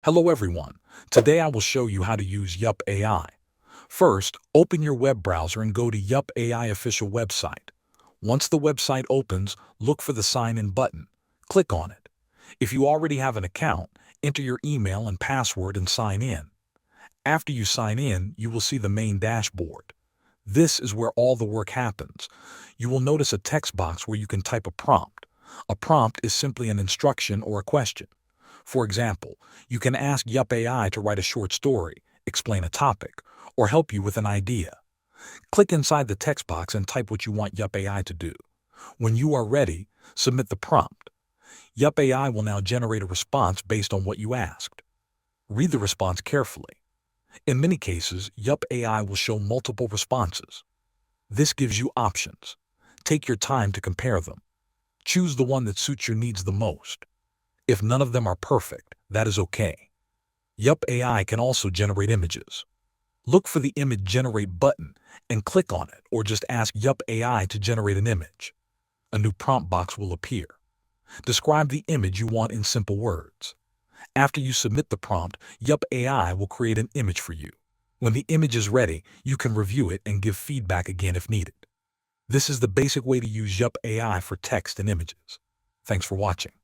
Hello everyone. Today I will show you how to use Yupp AI. First, open your web browser and go to Yupp AI official website. Once the website opens, look for the sign in button. Click on it. If you already have an account, enter your email and password and sign in. After you sign in, you will see the main dashboard. This is where all the work happens. You will notice a text box where you can type a prompt. A prompt is simply an instruction or a question. For example, you can ask Yupp AI to write a short story, explain a topic, or help you with an idea. Click inside the text box and type what you want Yupp AI to do. When you are ready, submit the prompt. Yupp AI will now generate a response based on what you asked. Read the response carefully. In many cases, Yupp AI will show multiple responses. This gives you options. Take your time to compare them. Choose the one that suits your needs the most. If none of them are perfect, that is okay. Yupp AI can also generate images. Look for the Image Generate button and click on it, or just ask Yupp AI to generate an image. A new prompt box will appear. Describe the image you want in simple words. After you submit the prompt, Yupp AI will create an image for you. When the image is ready, you can review it and give feedback again if needed. This is the basic way to use Yupp AI for text and images. Thanks for watching.